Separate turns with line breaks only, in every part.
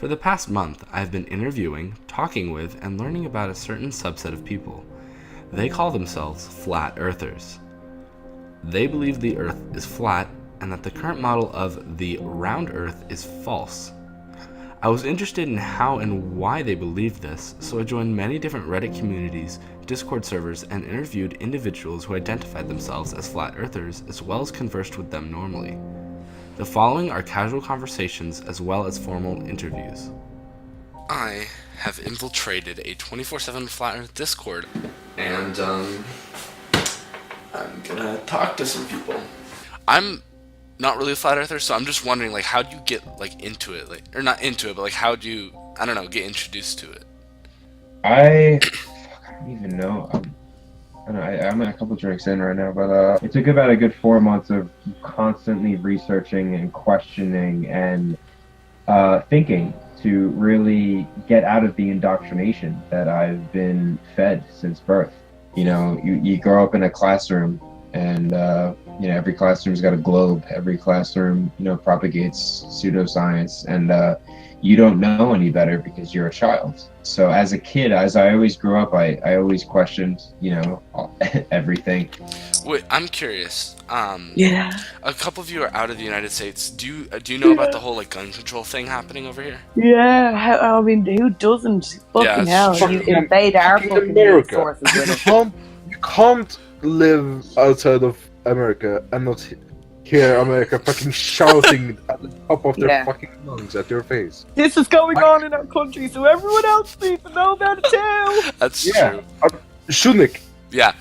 For the past month, I've been interviewing, talking with, and learning about a certain subset of people. They call themselves flat earthers. They believe the earth is flat and that the current model of the round earth is false. I was interested in how and why they believed this, so I joined many different Reddit communities, Discord servers, and interviewed individuals who identified themselves as flat earthers, as well as conversed with them normally. The following are casual conversations as well as formal interviews. I have infiltrated a 24/7 Flat Earth Discord, and I'm gonna talk to some people. I'm not really a flat earther, so I'm just wondering, like, how do you get into it, or not into it, but how do you, I don't know, get introduced to it?
I don't even know. I'm a couple drinks in right now, but it took about a good 4 months of constantly researching and questioning and thinking to really get out of the indoctrination that I've been fed since birth. You grow up in a classroom, and every classroom's got a globe. Every classroom propagates pseudoscience, and you don't know any better because you're a child. So as a kid, as I always grew up, I always questioned everything.
Wait, I'm curious.
Yeah.
A couple of you are out of the United States. Do you know about the whole gun control thing happening over here?
Yeah, I mean, who doesn't? Fucking hell,
Fucking
you invade our
fucking
fucking
America.
resources with it.
You can't live outside of America and not hear America fucking shouting at the top of their fucking lungs at your face.
This is going on in our country, so everyone else needs to know about it too.
That's true.
Shunik,
Yeah.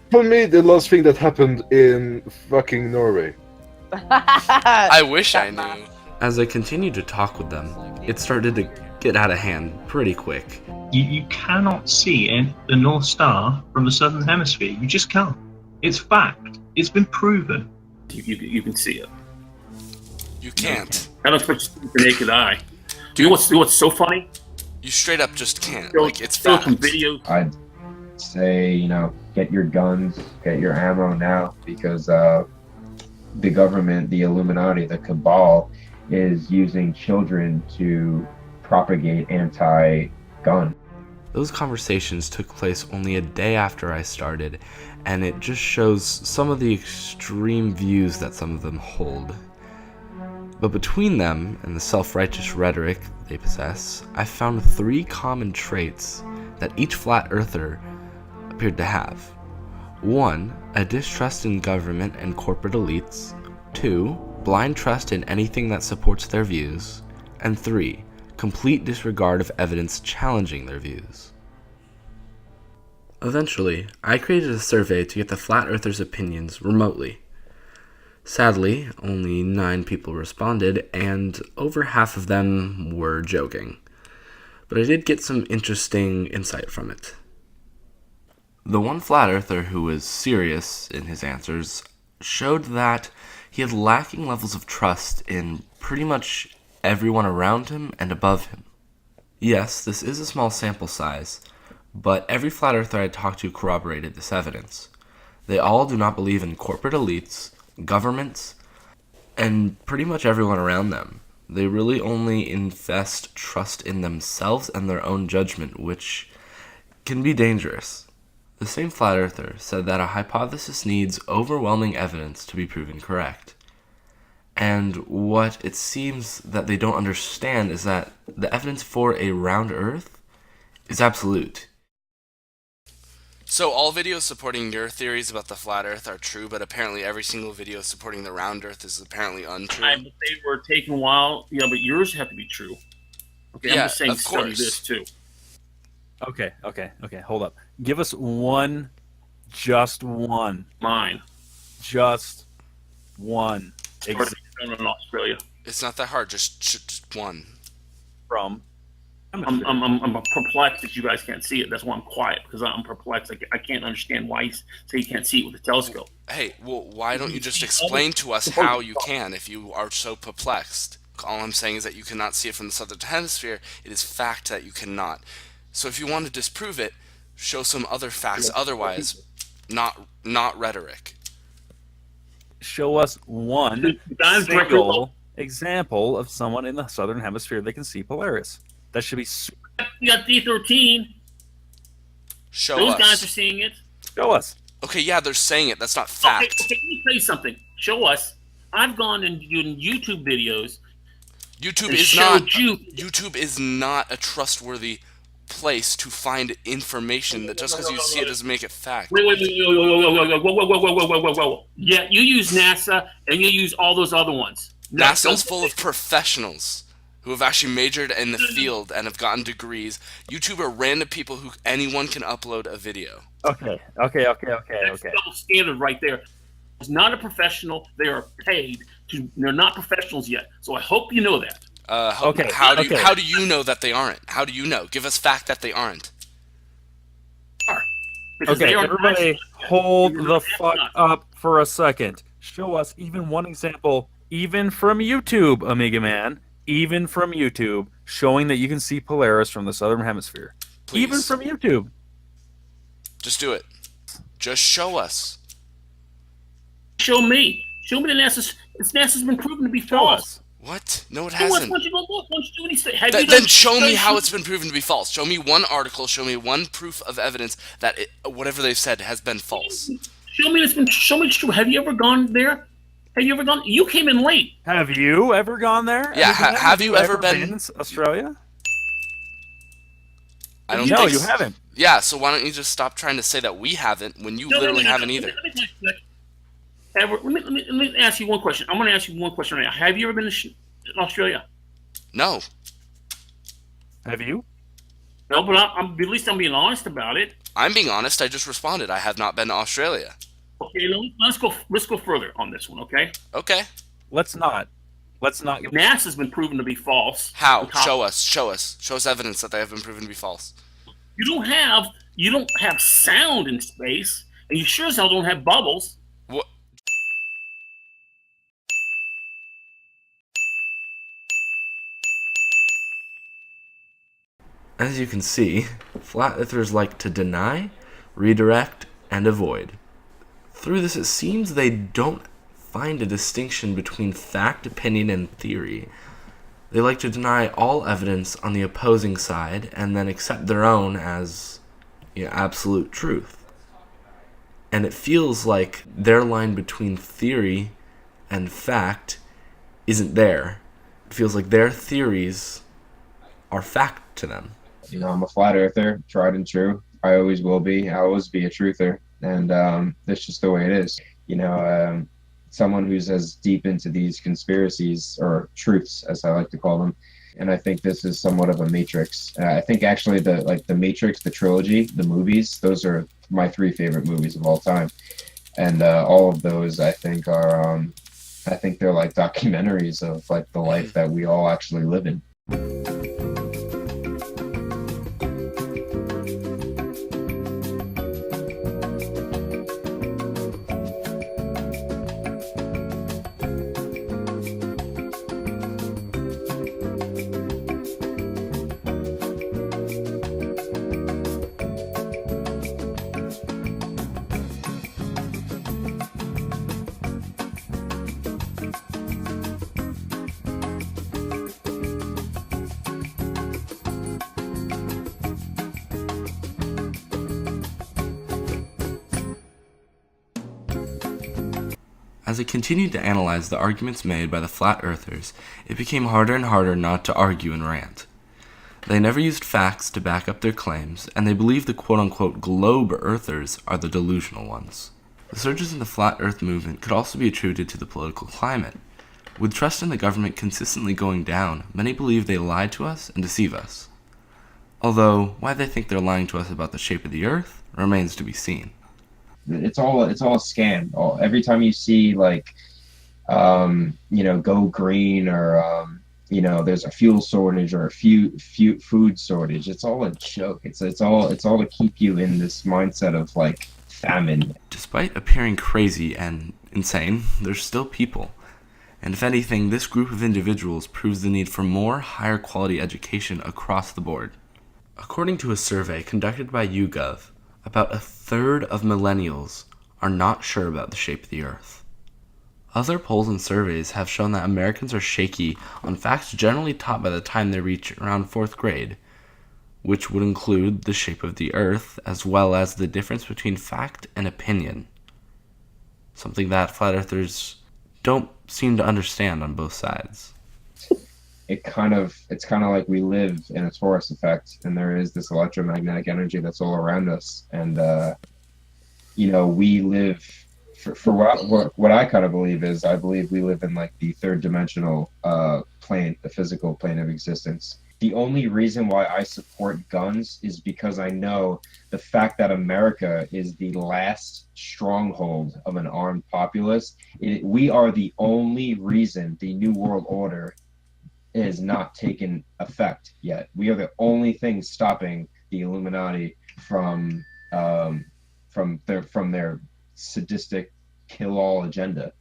tell me the last thing that happened in fucking Norway.
I wish I knew. As I continued to talk with them, it started to get out of hand pretty quick.
You cannot see the North Star from the Southern Hemisphere. You just can't. It's fact. It's been proven.
You can see it.
You can't.
That looks like the naked eye. Do you know what's so funny?
You straight up just can't. It's
Still
fact.
some videos.
I'd say, get your guns, get your ammo now, because the government, the Illuminati, the cabal, is using children to propagate anti-gun.
Those conversations took place only a day after I started, and it just shows some of the extreme views that some of them hold. But between them and the self-righteous rhetoric they possess, I found 3 common traits that each flat earther appeared to have. 1, a distrust in government and corporate elites. 2, blind trust in anything that supports their views. And 3, complete disregard of evidence challenging their views. Eventually, I created a survey to get the flat earthers' opinions remotely. Sadly, only 9 people responded, and over half of them were joking. But I did get some interesting insight from it. The one flat earther who was serious in his answers showed that he had lacking levels of trust in pretty much everyone around him and above him. Yes, this is a small sample size, but every flat earther I talked to corroborated this evidence. They all do not believe in corporate elites, governments, and pretty much everyone around them. They really only invest trust in themselves and their own judgment, which can be dangerous. The same flat earther said that a hypothesis needs overwhelming evidence to be proven correct. And what it seems that they don't understand is that the evidence for a round earth is absolute. So all videos supporting your theories about the flat earth are true, but apparently every single video supporting the round earth is apparently untrue?
But they were taken a while. Yeah, but yours have to be true. Okay,
yeah,
I'm just saying
of
study
course.
this too.
Okay, hold up. Give us one, just one.
Mine.
Just one.
Started in Australia.
It's not that hard, just one.
From.
I'm perplexed that you guys can't see it. That's why I'm quiet, because I'm perplexed. I can't understand why you say you can't see it with a telescope.
Hey, well, why don't you just explain to us how you can if you are so perplexed? All I'm saying is that you cannot see it from the southern hemisphere. It is fact that you cannot. So if you want to disprove it, show some other facts otherwise, not rhetoric.
Show us one
I'm
single example of someone in the southern hemisphere that can see Polaris. That should be.
You got D13.
Show
Those
us.
guys are seeing it.
Show us.
Okay, yeah, they're saying it. That's not fact.
Okay, let me tell you something. Show us. I've gone and done YouTube videos.
YouTube is not a trustworthy place to find information. That just because you see it doesn't make it fact.
Wait, whoa. Yeah, you use NASA and you use all those other ones.
NASA's full of professionals who have actually majored in the field and have gotten degrees. YouTube are random people who anyone can upload a video.
Okay.
That's double standard right there. It's not a professional. They are paid. They're not professionals yet. So I hope you know that.
How do you know that they aren't? How do you know? Give us fact that they aren't.
Okay, everybody hold the fuck up for a second. Show us even one example, even from YouTube, Amiga Man, even from YouTube, showing that you can see Polaris from the southern hemisphere.
Please.
Even from YouTube.
Just do it. Just show us.
Show me. Show me the NASA's been proven to be false.
What? No, it
Show us.
hasn't.
Why don't you go look? Why don't you do anything?
Then show me how it's been proven to be false. Show me one article. Show me one proof of evidence that whatever they've said has been false.
Show me it's true. Have you ever gone there? Have you ever gone? You came in late.
Have you ever gone there?
Yeah. Have you ever been
in Australia?
I don't.
No, you haven't.
Yeah. So why don't you just stop trying to say that we haven't when you literally haven't either?
Let me ask you one question. I'm going to ask you one question right now. Have you ever been to Australia?
No.
Have you?
No, but at least I'm being honest about it.
I'm being honest. I just responded. I have not been to Australia.
Okay, let's go further on this one. Okay.
Okay.
Let's not.
NASA's been proven to be false.
How? Show us. Show us evidence that they have been proven to be false.
You don't have sound in space, and you sure as hell don't have bubbles.
What? As you can see, flat earthers like to deny, redirect, and avoid. Through this, it seems they don't find a distinction between fact, opinion, and theory. They like to deny all evidence on the opposing side and then accept their own as absolute truth. And it feels like their line between theory and fact isn't there. It feels like their theories are fact to them.
I'm a flat earther, tried and true. I always will be. I'll always be a truther, and that's just the way it is. Someone who's as deep into these conspiracies or truths, as I like to call them, and I think this is somewhat of a matrix. I think actually the Matrix, the trilogy, the movies, those are my 3 favorite movies of all time, and all of those I think are, I think they're like documentaries of like the life that we all actually live in.
As I continued to analyze the arguments made by the flat earthers, it became harder and harder not to argue and rant. They never used facts to back up their claims, and they believe the quote-unquote globe earthers are the delusional ones. The surges in the flat earth movement could also be attributed to the political climate. With trust in the government consistently going down, many believe they lie to us and deceive us. Although, why they think they're lying to us about the shape of the earth remains to be seen.
It's all a scam. Every time you see go green or there's a fuel shortage or a food shortage, it's all a joke. It's all to keep you in this mindset of like famine.
Despite appearing crazy and insane, they're still people. And if anything, this group of individuals proves the need for more higher quality education across the board. According to a survey conducted by YouGov, about 1/3 of millennials are not sure about the shape of the earth. Other polls and surveys have shown that Americans are shaky on facts generally taught by the time they reach around 4th grade, which would include the shape of the Earth as well as the difference between fact and opinion, something that flat earthers don't seem to understand on both sides.
It's kind of like we live in a torus effect, and there is this electromagnetic energy that's all around us, and we live for what I kind of believe is, I believe we live in like the third dimensional plane, the physical plane of existence. The only reason why I support guns is because I know the fact that America is the last stronghold of an armed populace. We are the only reason the New World Order is not taken effect yet. We are the only thing stopping the Illuminati from their sadistic kill-all agenda.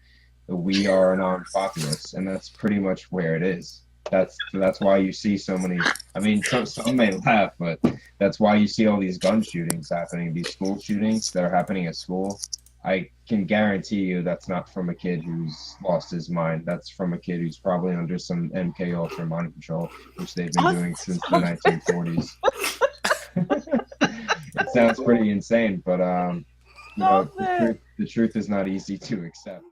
We are an armed populace, and that's pretty much where it is. That's why you see so many. I mean, some may laugh, but that's why you see all these gun shootings happening, these school shootings that are happening at school. I can guarantee you that's not from a kid who's lost his mind. That's from a kid who's probably under some MK Ultra mind control, which they've been doing since the 1940s. It sounds pretty insane, but the truth is not easy to accept.